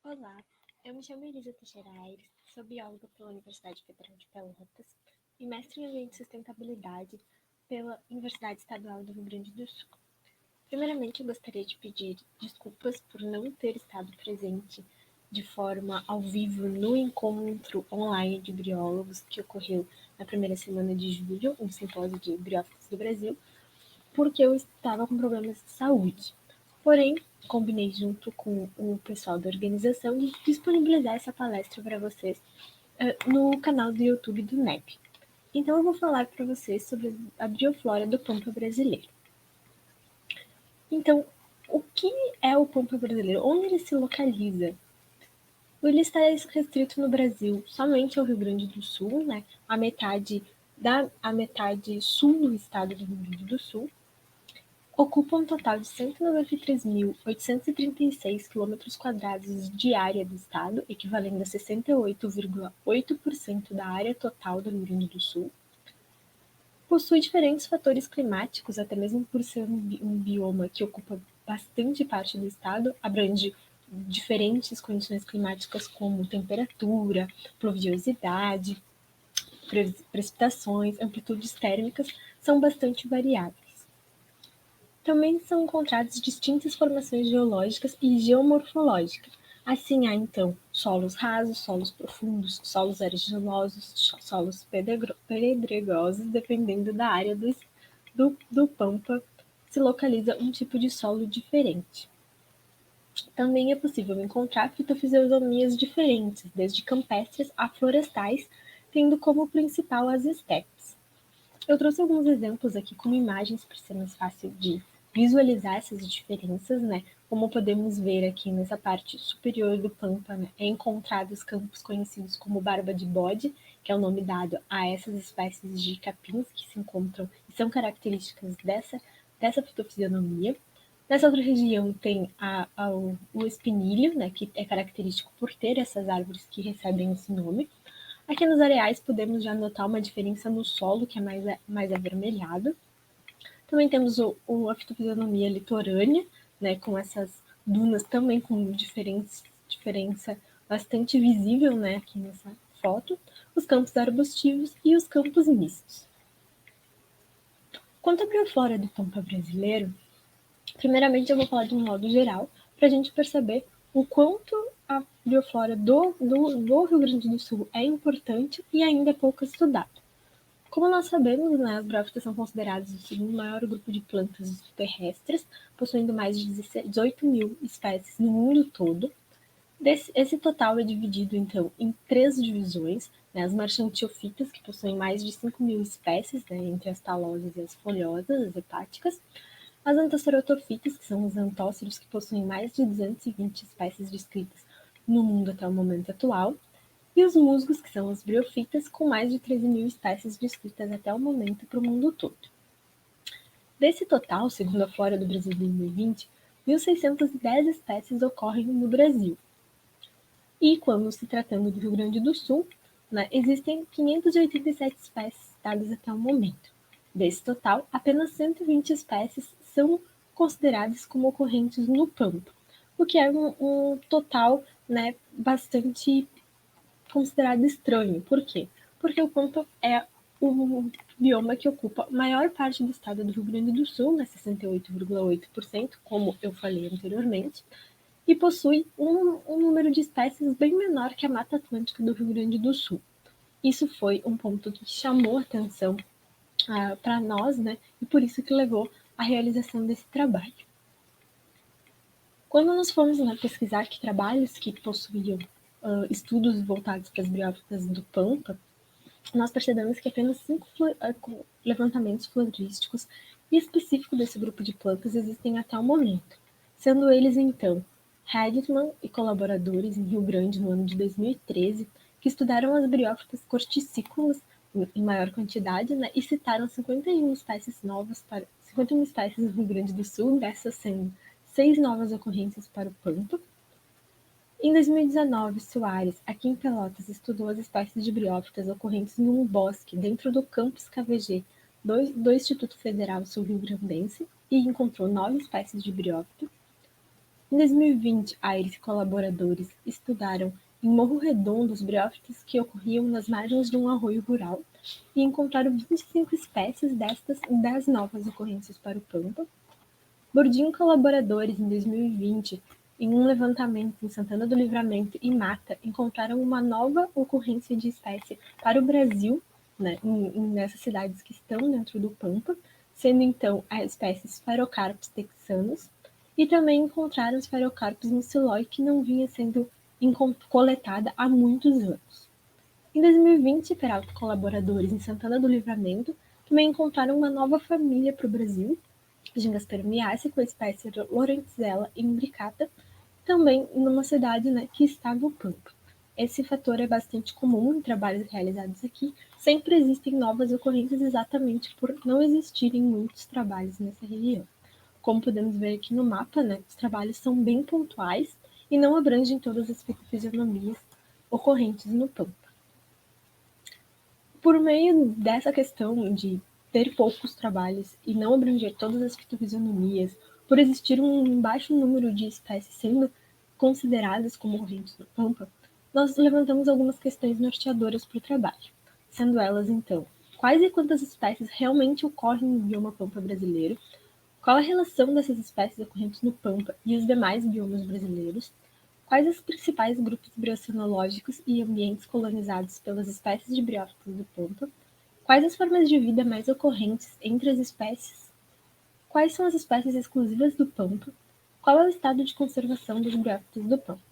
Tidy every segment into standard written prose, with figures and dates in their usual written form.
Olá, eu me chamo Elisa Teixeira Aires, sou bióloga pela Universidade Federal de Pelotas e mestre em Ambiente e Sustentabilidade pela Universidade Estadual do Rio Grande do Sul. Primeiramente, eu gostaria de pedir desculpas por não ter estado presente de forma ao vivo no encontro online de biólogos que ocorreu na primeira semana de julho, um simpósio de briófitos do Brasil, porque eu estava com problemas de saúde. Porém, combinei junto com o pessoal da organização de disponibilizar essa palestra para vocês no canal do YouTube do NEP. Então, eu vou falar para vocês sobre a bioflora do pampa brasileiro. Então, o que é o pampa brasileiro? Onde ele se localiza? Ele está restrito no Brasil somente ao Rio Grande do Sul, né? A metade sul do estado do Rio Grande do Sul. Ocupa um total de 193.836 km² de área do estado, equivalendo a 68,8% da área total do Rio Grande do Sul. Possui diferentes fatores climáticos, até mesmo por ser um bioma que ocupa bastante parte do estado, abrange diferentes condições climáticas como temperatura, pluviosidade, precipitações, amplitudes térmicas, são bastante variáveis. Também são encontradas distintas formações geológicas e geomorfológicas. Assim há, então, solos rasos, solos profundos, solos argilosos, solos pedregosos, dependendo da área do pampa, se localiza um tipo de solo diferente. Também é possível encontrar fitofisionomias diferentes, desde campestres a florestais, tendo como principal as estepes. Eu trouxe alguns exemplos aqui com imagens para ser mais fácil de visualizar essas diferenças, né? Como podemos ver aqui nessa parte superior do pampa, né, é encontrados campos conhecidos como barba de bode, que é o nome dado a essas espécies de capins que se encontram e são características dessa fitofisionomia. Nessa outra região tem o espinilho, né, que é característico por ter essas árvores que recebem esse nome. Aqui nos areais podemos já notar uma diferença no solo, que é mais avermelhado. Também temos a fitofisionomia litorânea, né, com essas dunas também com diferença bastante visível, né, aqui nessa foto. Os campos arbustivos e os campos mistos. Quanto à bioflora do pampa brasileiro, primeiramente eu vou falar de um modo geral, para a gente perceber o quanto a bioflora do Rio Grande do Sul é importante e ainda é pouco estudada. Como nós sabemos, né, as briófitas são consideradas o segundo maior grupo de plantas terrestres, possuindo mais de 18 mil espécies no mundo todo. Esse total é dividido, então, em 3 divisões, né, as marchantiophytas, que possuem mais de 5 mil espécies, né, entre as talosas e as folhosas, as hepáticas, as antocerotophytas, que são os antóceros, que possuem mais de 220 espécies descritas no mundo até o momento atual, e os musgos, que são as briofitas, com mais de 13 mil espécies descritas até o momento para o mundo todo. Desse total, segundo a Flora do Brasil 2020, 1.610 espécies ocorrem no Brasil. E quando se tratando do Rio Grande do Sul, né, existem 587 espécies citadas até o momento. Desse total, apenas 120 espécies são consideradas como ocorrentes no pampa, o que é um total, né, bastante considerado estranho. Por quê? Porque o pampa é o bioma que ocupa a maior parte do estado do Rio Grande do Sul, né, 68,8%, como eu falei anteriormente, e possui um número de espécies bem menor que a Mata Atlântica do Rio Grande do Sul. Isso foi um ponto que chamou atenção para nós, né, e por isso que levou à realização desse trabalho. Quando nós fomos pesquisar que trabalhos que possuíam estudos voltados para as briófitas do pampa, nós percebemos que apenas 5 levantamentos florísticos específicos desse grupo de plantas existem até o momento, sendo eles, então, Hagedman e colaboradores em Rio Grande no ano de 2013, que estudaram as briófitas corticícolas em maior quantidade, né, e citaram 51 espécies novas 51 espécies no Rio Grande do Sul, dessas sendo 6 novas ocorrências para o pampa. Em 2019, Soares, aqui em Pelotas, estudou as espécies de briófitas ocorrentes em um bosque dentro do campus KVG do Instituto Federal Sul-Rio Grandense e encontrou 9 espécies de briófita. Em 2020, Aires e colaboradores estudaram em Morro Redondo os briófitos que ocorriam nas margens de um arroio rural e encontraram 25 espécies destas em 10 novas ocorrências para o Pampa. Bordinho e colaboradores, em 2020, em um levantamento em Santana do Livramento e Mata, encontraram uma nova ocorrência de espécie para o Brasil, né, nessas cidades que estão dentro do Pampa, sendo então a espécie Sphaerocarpus texanus, e também encontraram Sphaerocarpus missiloi, que não vinha sendo coletada há muitos anos. Em 2020, Peralta e colaboradores em Santana do Livramento também encontraram uma nova família para o Brasil, Gingaspermiaceae, com a espécie Lorenzella imbricata, também numa cidade, né, que está no Pampa. Esse fator é bastante comum em trabalhos realizados aqui. Sempre existem novas ocorrências exatamente por não existirem muitos trabalhos nessa região. Como podemos ver aqui no mapa, né, os trabalhos são bem pontuais e não abrangem todas as fisionomias ocorrentes no Pampa. Por meio dessa questão de ter poucos trabalhos e não abranger todas as fitofisionomias, por existir um baixo número de espécies sendo consideradas como ocorrentes no Pampa, nós levantamos algumas questões norteadoras para o trabalho, sendo elas, então, quais e quantas espécies realmente ocorrem no bioma Pampa brasileiro, qual a relação dessas espécies ocorrentes no Pampa e os demais biomas brasileiros, quais os principais grupos briocenológicos e ambientes colonizados pelas espécies de briófitos do Pampa, quais as formas de vida mais ocorrentes entre as espécies, quais são as espécies exclusivas do Pampa, qual é o estado de conservação dos briófitos do Pampa.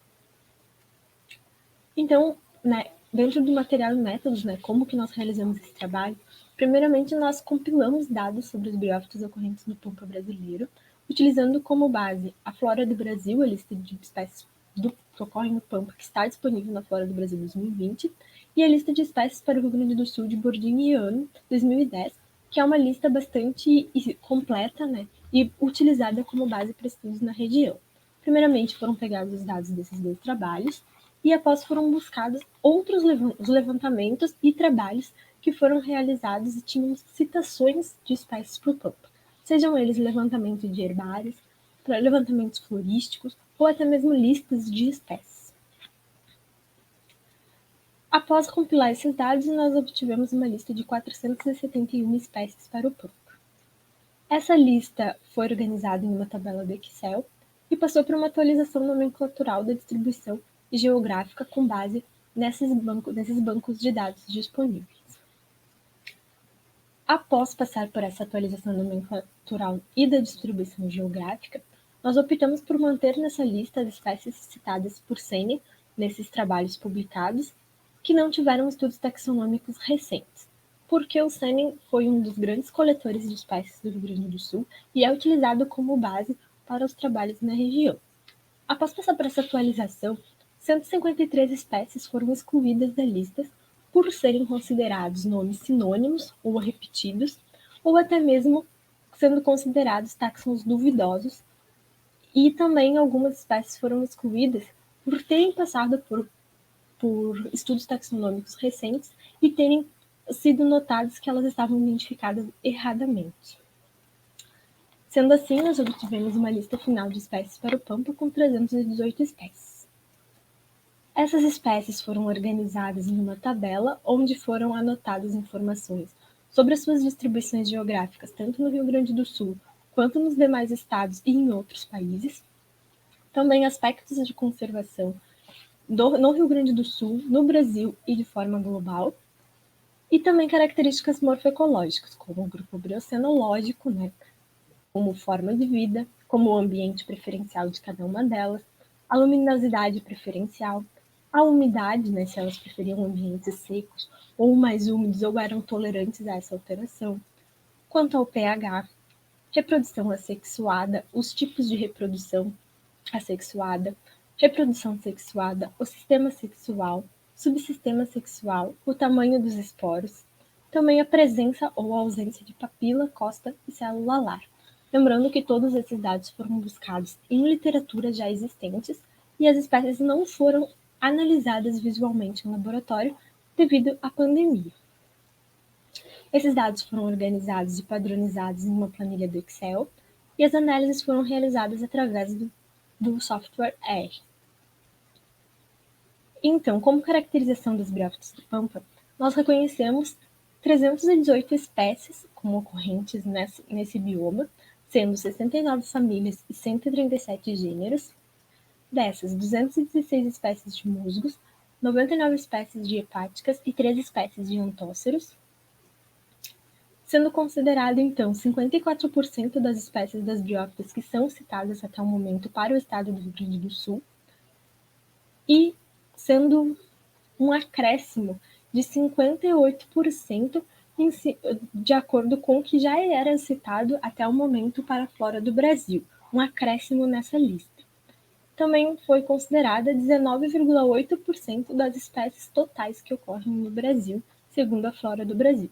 Então, né, dentro do material e métodos, né, como que nós realizamos esse trabalho, primeiramente nós compilamos dados sobre os briófitos ocorrentes no Pampa brasileiro, utilizando como base a Flora do Brasil, a lista de espécies que ocorrem no Pampa, que está disponível na Flora do Brasil 2020, e a lista de espécies para o Rio Grande do Sul de Bordinho e Ano 2010, que é uma lista bastante completa, né, e utilizada como base para estudos na região. Primeiramente foram pegados os dados desses dois trabalhos, e após foram buscados outros levantamentos e trabalhos que foram realizados e tinham citações de espécies para o Pampa, sejam eles levantamento de herbários, levantamentos florísticos ou até mesmo listas de espécies. Após compilar esses dados, nós obtivemos uma lista de 471 espécies para o Pampa. Essa lista foi organizada em uma tabela do Excel e passou por uma atualização nomenclatural da distribuição geográfica com base nesses bancos de dados disponíveis. Após passar por essa atualização nomenclatural e da distribuição geográfica, nós optamos por manter nessa lista as espécies citadas por Sene nesses trabalhos publicados que não tiveram estudos taxonômicos recentes, porque o Sene foi um dos grandes coletores de espécies do Rio Grande do Sul e é utilizado como base para os trabalhos na região. Após passar por essa atualização, 153 espécies foram excluídas da lista por serem considerados nomes sinônimos ou repetidos, ou até mesmo sendo considerados táxons duvidosos, e também algumas espécies foram excluídas por terem passado por estudos taxonômicos recentes e terem sido notados que elas estavam identificadas erradamente. Sendo assim, nós obtivemos uma lista final de espécies para o Pampa com 318 espécies. Essas espécies foram organizadas em uma tabela onde foram anotadas informações sobre as suas distribuições geográficas, tanto no Rio Grande do Sul quanto nos demais estados e em outros países. Também aspectos de conservação no Rio Grande do Sul, no Brasil e de forma global. E também características morfoecológicas, como o grupo briocenológico, né, como forma de vida, como o ambiente preferencial de cada uma delas, a luminosidade preferencial, a umidade, né, se elas preferiam ambientes secos ou mais úmidos ou eram tolerantes a essa alteração. Quanto ao pH, reprodução assexuada, os tipos de reprodução assexuada, reprodução sexuada, o sistema sexual, subsistema sexual, o tamanho dos esporos, também a presença ou ausência de papila, costa e célula alar. Lembrando que todos esses dados foram buscados em literatura já existentes e as espécies não foram analisadas visualmente em laboratório devido à pandemia. Esses dados foram organizados e padronizados em uma planilha do Excel e as análises foram realizadas através do software R. Então, como caracterização das briófitas do Pampa, nós reconhecemos 318 espécies como ocorrentes nesse bioma, sendo 69 famílias e 137 gêneros. Dessas, 216 espécies de musgos, 99 espécies de hepáticas e 3 espécies de antóceros, sendo considerado, então, 54% das espécies das briófitas que são citadas até o momento para o estado do Rio Grande do Sul, e sendo um acréscimo de 58% de acordo com o que já era citado até o momento para a flora do Brasil, um acréscimo nessa lista. Também foi considerada 19,8% das espécies totais que ocorrem no Brasil, segundo a flora do Brasil.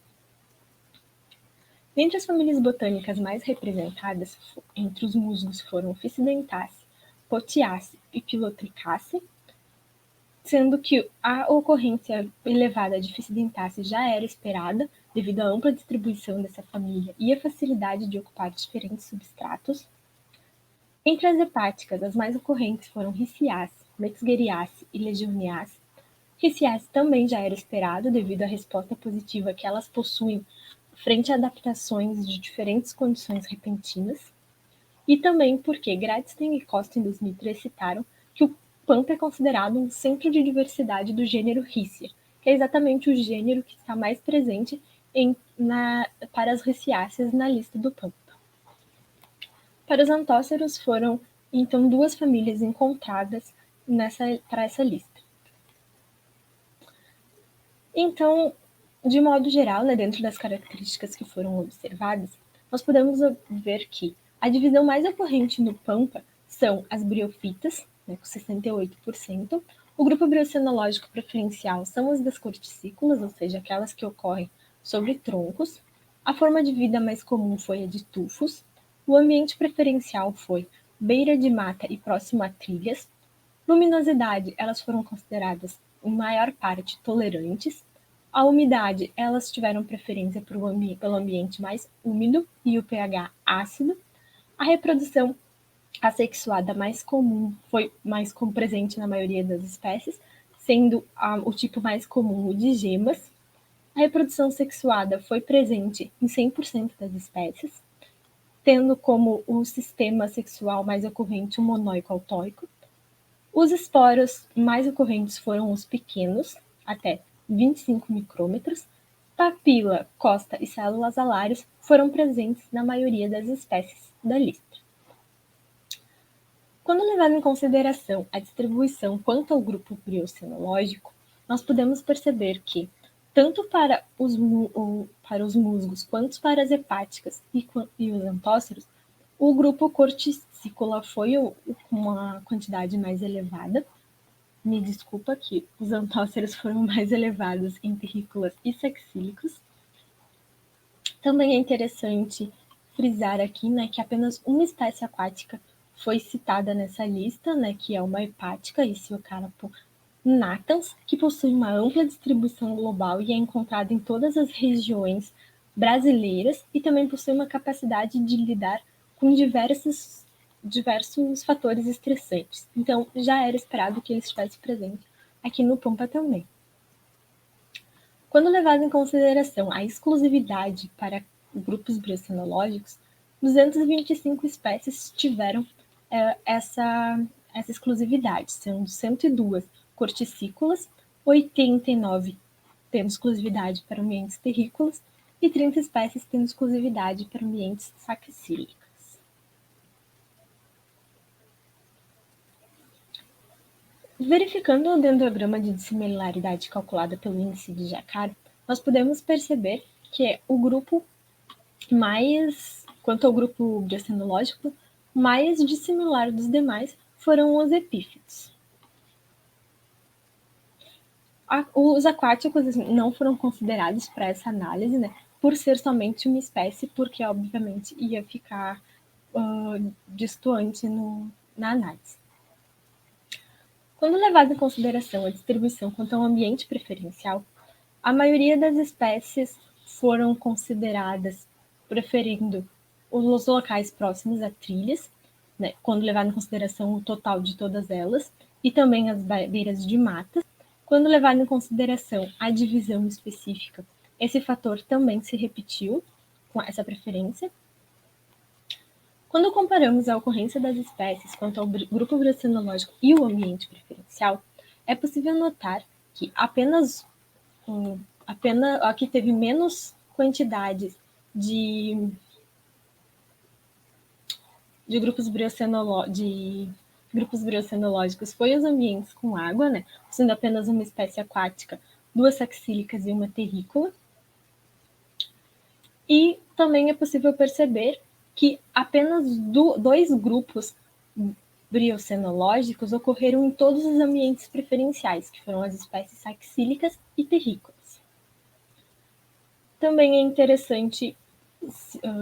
Dentre as famílias botânicas mais representadas entre os musgos foram Ophicydentaceae, Potiaceae e Pilotricaceae, sendo que a ocorrência elevada de Ophicydentaceae já era esperada devido à ampla distribuição dessa família e a facilidade de ocupar diferentes substratos. Entre as hepáticas, as mais ocorrentes foram Ricciaceae, Mexgeriaceae e Legionniaceae. Ricciaceae também já era esperado devido à resposta positiva que elas possuem frente a adaptações de diferentes condições repentinas, e também porque Gradstein e Costa em 2003 citaram que o Pampa é considerado um centro de diversidade do gênero Riccia, que é exatamente o gênero que está mais presente para as Ricciáceas na lista do Pampa. Para os antóceros foram, então, 2 famílias encontradas para essa lista. Então, de modo geral, dentro das características que foram observadas, nós podemos ver que a divisão mais ocorrente no Pampa são as briofitas, com 68%. O grupo briocenológico preferencial são as das corticícolas, ou seja, aquelas que ocorrem sobre troncos. A forma de vida mais comum foi a de tufos. O ambiente preferencial foi beira de mata e próximo a trilhas. Luminosidade, elas foram consideradas, em maior parte, tolerantes. A umidade, elas tiveram preferência pelo ambiente mais úmido e o pH ácido. A reprodução assexuada mais comum foi mais presente na maioria das espécies, sendo o tipo mais comum o de gemas. A reprodução sexuada foi presente em 100% das espécies, tendo como o sistema sexual mais ocorrente o monóico-autóico. Os esporos mais ocorrentes foram os pequenos, até 25 micrômetros. Papila, costa e células alares foram presentes na maioria das espécies da lista. Quando levado em consideração a distribuição quanto ao grupo briocenológico, nós podemos perceber que, tanto para os musgos quanto para as hepáticas e os antóceros, o grupo corticícola foi com uma quantidade mais elevada. Me desculpa que os antóceros foram mais elevados em terrícolas e saxílicos. Também é interessante frisar aqui, que apenas uma espécie aquática foi citada nessa lista, que é uma hepática, Iciocarapo natans, que possui uma ampla distribuição global e é encontrada em todas as regiões brasileiras e também possui uma capacidade de lidar com diversos fatores estressantes. Então, já era esperado que ele estivesse presente aqui no Pampa também. Quando levado em consideração a exclusividade para grupos briocenológicos, 225 espécies tiveram essa exclusividade, sendo 102 corticícolas, 89 tendo exclusividade para ambientes terrícolas e 30 espécies tendo exclusividade para ambientes saxílicos. Verificando o dendrograma de dissimilaridade calculada pelo índice de Jacquard, nós podemos perceber que o grupo quanto ao grupo briocenológico, mais dissimilar dos demais foram os epífitos. Os aquáticos não foram considerados para essa análise, por ser somente uma espécie, porque obviamente ia ficar distoante na análise. Quando levado em consideração a distribuição quanto ao ambiente preferencial, a maioria das espécies foram consideradas preferindo os locais próximos a trilhas, né, quando levado em consideração o total de todas elas, e também as beiras de matas. Quando levado em consideração a divisão específica, esse fator também se repetiu com essa preferência. Quando comparamos a ocorrência das espécies quanto ao grupo biocenológico e o ambiente preferencial, é possível notar que apenas a que teve menos quantidades de grupos biocenológicos foi os ambientes com água, né, sendo apenas uma espécie aquática, 2 saxílicas e uma terrícola. E também é possível perceber que apenas 2 grupos biocenológicos ocorreram em todos os ambientes preferenciais, que foram as espécies saxílicas e terrícolas. Também é interessante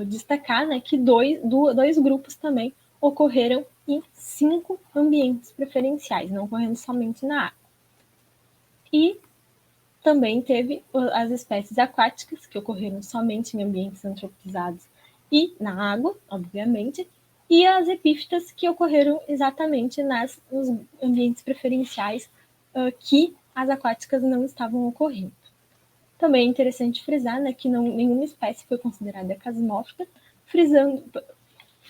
destacar, né, que dois grupos também ocorreram em 5 ambientes preferenciais, não ocorrendo somente na água. E também teve as espécies aquáticas, que ocorreram somente em ambientes antropizados e na água, obviamente, e as epífitas, que ocorreram exatamente nos ambientes preferenciais que as aquáticas não estavam ocorrendo. Também é interessante frisar, né, que nenhuma espécie foi considerada casmófita,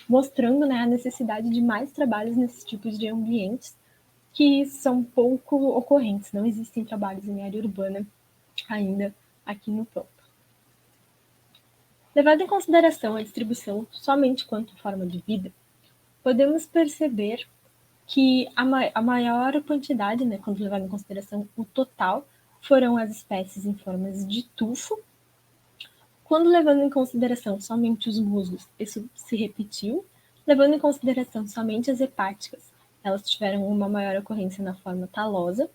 mostrando, né, a necessidade de mais trabalhos nesses tipos de ambientes que são pouco ocorrentes. Não existem trabalhos em área urbana ainda aqui no Pampa. Levando em consideração a distribuição somente quanto forma de vida, podemos perceber que a maior quantidade, né, quando levado em consideração o total, foram as espécies em formas de tufo. Quando levando em consideração somente os musgos, isso se repetiu. Levando em consideração somente as hepáticas, elas tiveram uma maior ocorrência na forma talosa.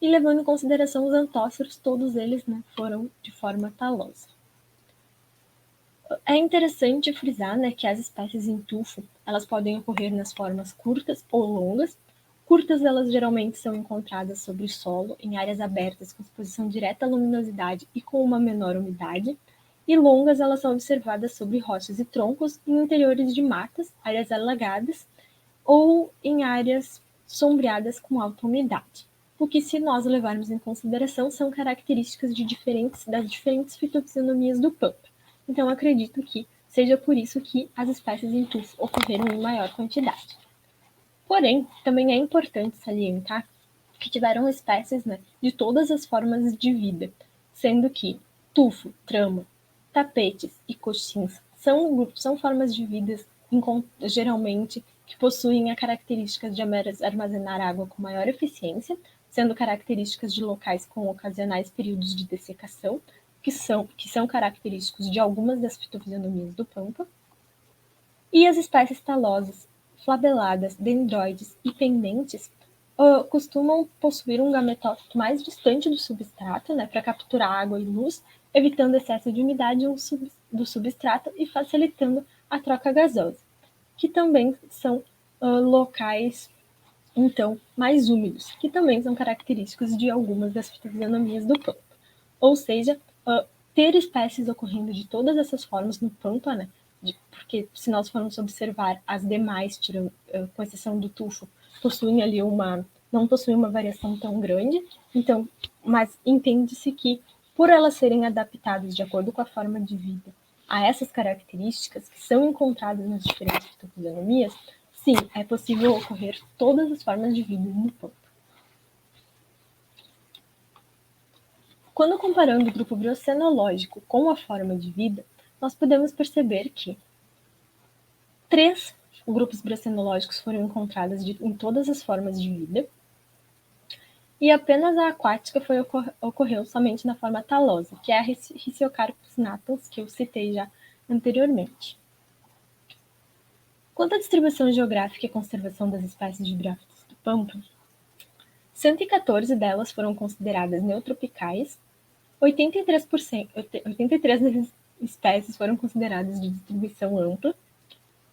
E levando em consideração os antóceros, todos eles, né, foram de forma talosa. É interessante frisar, né, que as espécies em tufo, elas podem ocorrer nas formas curtas ou longas. Curtas, elas geralmente são encontradas sobre o solo, em áreas abertas com exposição direta à luminosidade e com uma menor umidade. E longas, elas são observadas sobre rochas e troncos em interiores de matas, áreas alagadas ou em áreas sombreadas com alta umidade. O que, se nós levarmos em consideração, são características das diferentes fitofisionomias do Pampa. Então, acredito que seja por isso que as espécies em tufo ocorreram em maior quantidade. Porém, também é importante salientar que tiveram espécies, né, de todas as formas de vida, sendo que tufo, trama, tapetes e coxins são formas de vida geralmente que possuem a característica de armazenar água com maior eficiência, sendo características de locais com ocasionais períodos de dessecação, que são característicos de algumas das fitofisionomias do Pampa. E as espécies talosas, flabeladas, dendroides e pendentes costumam possuir um gametófito mais distante do substrato, né, para capturar água e luz, evitando excesso de umidade do substrato e facilitando a troca gasosa, que também são locais, então, mais úmidos, que também são característicos de algumas das fitofisionomias do Pampa. Ou seja, ter espécies ocorrendo de todas essas formas no Pampa, né, porque se nós formos observar as demais, com exceção do tufo, não possuem uma variação tão grande, então, mas entende-se que, por elas serem adaptadas de acordo com a forma de vida a essas características que são encontradas nas diferentes fitofisionomias, sim, é possível ocorrer todas as formas de vida no Pampa. Quando comparando o grupo biocenológico com a forma de vida, nós podemos perceber que 3 grupos biocenológicos foram encontrados em todas as formas de vida, e apenas a aquática ocorreu somente na forma talosa, que é a Rhiziocarpus natans, que eu citei já anteriormente. Quanto à distribuição geográfica e conservação das espécies de briófitos do Pampa, 114 delas foram consideradas neotropicais, 83 espécies foram consideradas de distribuição ampla,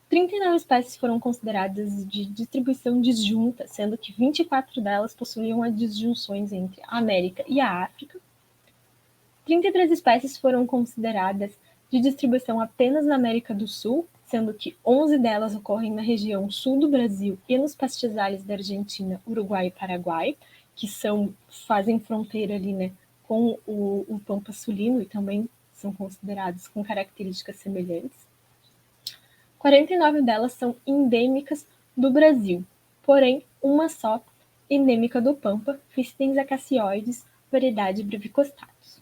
39 espécies foram consideradas de distribuição disjunta, sendo que 24 delas possuíam as disjunções entre a América e a África. 33 espécies foram consideradas de distribuição apenas na América do Sul, sendo que 11 delas ocorrem na região sul do Brasil e nos pastizales da Argentina, Uruguai e Paraguai, que fazem fronteira ali, né, com o Pampa Sulino e também são considerados com características semelhantes. 49 delas são endêmicas do Brasil, porém uma só endêmica do Pampa, Fictens acacioides, variedade Brevicostatus.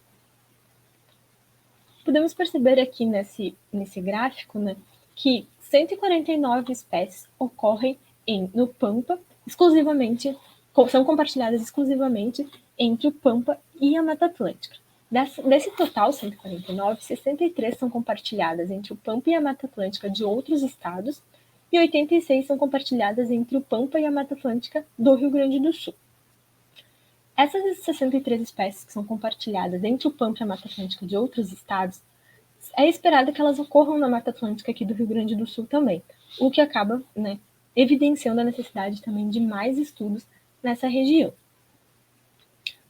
Podemos perceber aqui nesse gráfico, né, que 149 espécies ocorrem no Pampa, são compartilhadas exclusivamente entre o Pampa e a Mata Atlântica. Desse total, 149, 63 são compartilhadas entre o Pampa e a Mata Atlântica de outros estados e 86 são compartilhadas entre o Pampa e a Mata Atlântica do Rio Grande do Sul. Essas 63 espécies que são compartilhadas entre o Pampa e a Mata Atlântica de outros estados, é esperado que elas ocorram na Mata Atlântica aqui do Rio Grande do Sul também, o que acaba, né, evidenciando a necessidade também de mais estudos nessa região.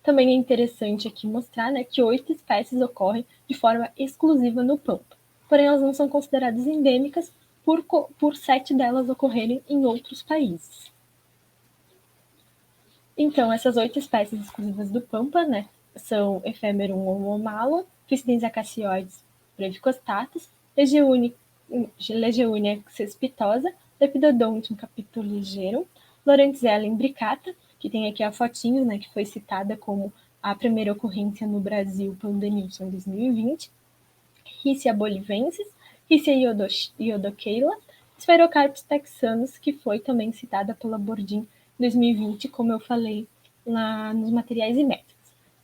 Também é interessante aqui mostrar, né, que 8 espécies ocorrem de forma exclusiva no Pampa, porém elas não são consideradas endêmicas por 7 delas ocorrerem em outros países. Então, essas 8 espécies exclusivas do Pampa, né, são Ephemerum omalo, Fictens acacioides brevicostatus, Legionia cespitosa, Lepidodontium capituligerum, Lorenzella imbricata, que tem aqui a fotinho, né, que foi citada como a primeira ocorrência no Brasil pelo Denilson em 2020, Riccia bolivensis, Riccia iodokeila, Sphaerocarpus texanus, que foi também citada pela Bordin em 2020, como eu falei nos materiais inéditos.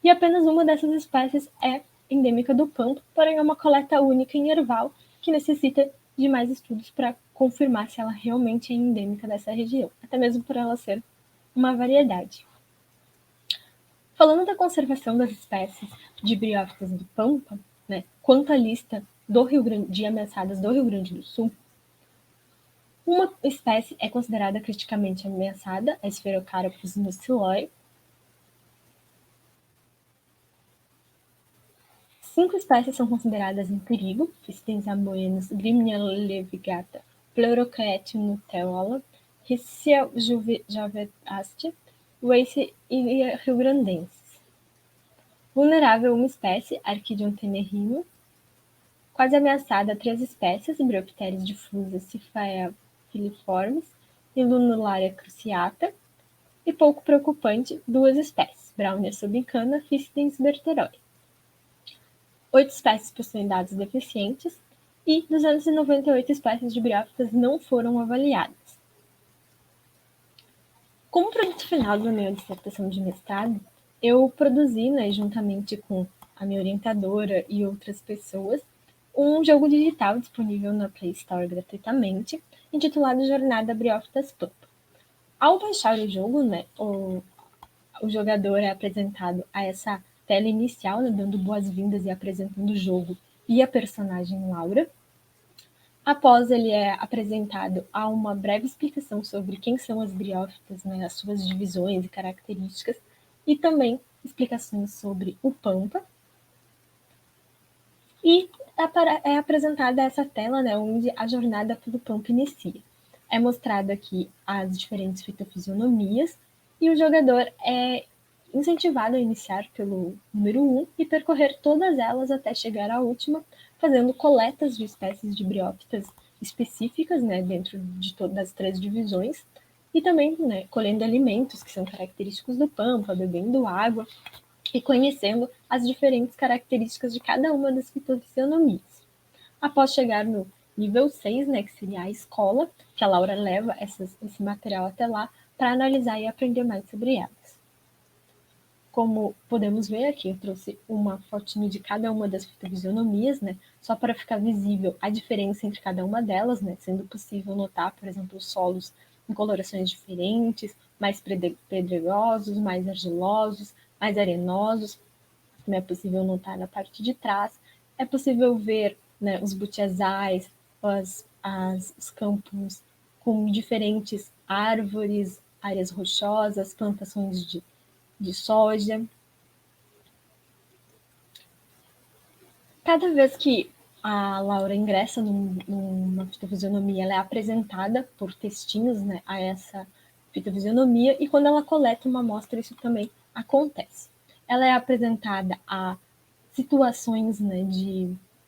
E apenas uma dessas espécies é endêmica do Pampa, porém é uma coleta única em erval que necessita de mais estudos para confirmar se ela realmente é endêmica dessa região, até mesmo por ela ser uma variedade. Falando da conservação das espécies de briófitas do Pampa, né, quanto à lista de ameaçadas do Rio Grande do Sul, uma espécie é considerada criticamente ameaçada, a Sphaerocarpus nuciloi. 5 espécies são consideradas em perigo, Fictens amoenus, Grimnia levigata, Pleurochaetium nuteola, Riccia jovetaste, Weiss e riograndensis. Vulnerável uma espécie, Archidium tenerrinum. Quase ameaçada 3 espécies, Bryopteris difusa, Cyphaea filiformis e Lunularia cruciata. E pouco preocupante, 2 espécies, Brownia subincana, Fictens berteroi. 8 espécies possuem dados deficientes e 298 espécies de briófitas não foram avaliadas. Como produto final da minha dissertação de mestrado, eu produzi, né, juntamente com a minha orientadora e outras pessoas, um jogo digital disponível na Play Store gratuitamente, intitulado Jornada Briófitas Pampa. Ao baixar o jogo, né, o jogador é apresentado a essa tela inicial, né, dando boas-vindas e apresentando o jogo e a personagem Laura. Após ele é apresentado a uma breve explicação sobre quem são as briófitas, né, as suas divisões e características, e também explicações sobre o Pampa. E é apresentada essa tela, né, onde a jornada pelo Pampa inicia. É mostrado aqui as diferentes fitofisionomias e o jogador é incentivado a iniciar pelo número 1 e percorrer todas elas até chegar à última, fazendo coletas de espécies de briófitas específicas, né, dentro de todas as 3 divisões, e também, né, colhendo alimentos que são característicos do Pampa, bebendo água e conhecendo as diferentes características de cada uma das fitofisionomias. Após chegar no nível 6, né, que seria a escola, que a Laura leva esse material até lá para analisar e aprender mais sobre elas. Como podemos ver aqui, eu trouxe uma fotinho de cada uma das fitofisionomias, né, só para ficar visível a diferença entre cada uma delas, né, sendo possível notar, por exemplo, os solos em colorações diferentes, mais pedregosos, mais argilosos, mais arenosos, como é possível notar na parte de trás. É possível ver, né, os butiazais, os campos com diferentes árvores, áreas rochosas, plantações de soja. Cada vez que a Laura ingressa numa fitofisionomia, ela é apresentada por textinhos, né, a essa fitofisionomia, e quando ela coleta uma amostra, isso também acontece. Ela é apresentada a situações, né,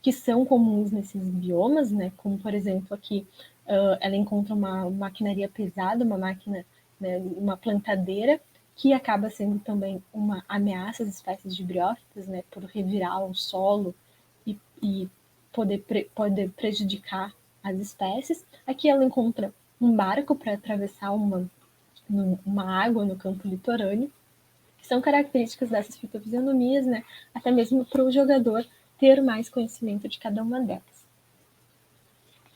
que são comuns nesses biomas, né, como, por exemplo, aqui ela encontra uma maquinaria pesada, uma máquina, né, uma plantadeira, que acaba sendo também uma ameaça às espécies de briófitas, né, por revirar o solo e poder prejudicar as espécies. Aqui ela encontra um barco para atravessar uma água no campo litorâneo, que são características dessas fitofisionomias, né? Até mesmo para o jogador ter mais conhecimento de cada uma delas.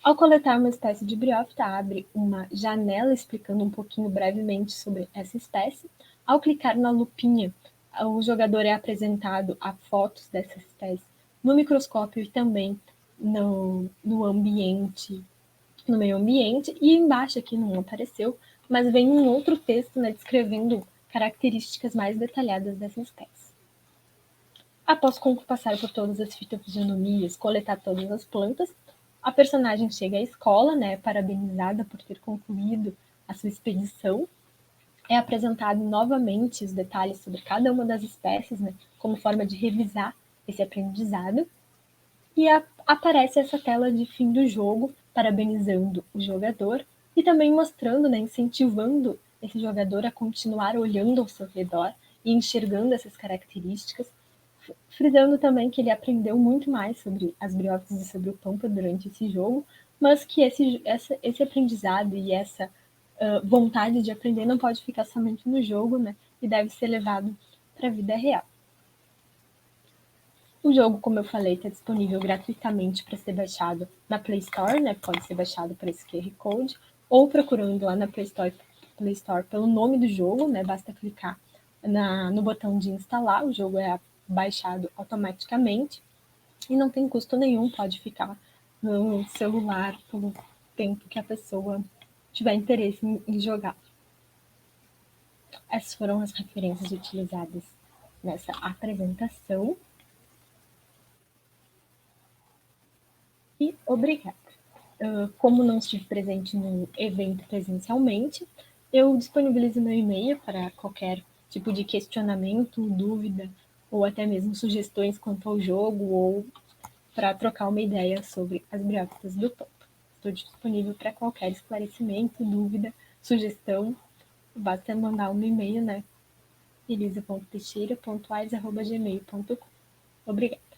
Ao coletar uma espécie de briófita, abre uma janela explicando um pouquinho brevemente sobre essa espécie. Ao clicar na lupinha, o jogador é apresentado a fotos dessa espécie no microscópio e também no ambiente, no meio ambiente, e embaixo aqui não apareceu, mas vem um outro texto, né, descrevendo características mais detalhadas dessa espécie. Após passar por todas as fitofisionomias, coletar todas as plantas, a personagem chega à escola, né, parabenizada por ter concluído a sua expedição. É apresentado novamente os detalhes sobre cada uma das espécies, né, como forma de revisar esse aprendizado. E aparece essa tela de fim do jogo, parabenizando o jogador e também mostrando, né, incentivando esse jogador a continuar olhando ao seu redor e enxergando essas características, frisando também que ele aprendeu muito mais sobre as briófitas e sobre o pampa durante esse jogo, mas que esse aprendizado e essa vontade de aprender não pode ficar somente no jogo, né, e deve ser levado para a vida real. O jogo, como eu falei, está disponível gratuitamente para ser baixado na Play Store, né? Pode ser baixado por esse QR Code, ou procurando lá na Play Store pelo nome do jogo, né? Basta clicar no botão de instalar, o jogo é baixado automaticamente e não tem custo nenhum, pode ficar no celular pelo tempo que a pessoa tiver interesse em jogar. Essas foram as referências utilizadas nessa apresentação. E obrigada. Como não estive presente no evento presencialmente, eu disponibilizo meu e-mail para qualquer tipo de questionamento, dúvida, ou até mesmo sugestões quanto ao jogo, ou para trocar uma ideia sobre as briófitas do topo. Estou disponível para qualquer esclarecimento, dúvida, sugestão. Basta mandar um e-mail, né? elisa.teixeira.ais@gmail.com. Obrigada.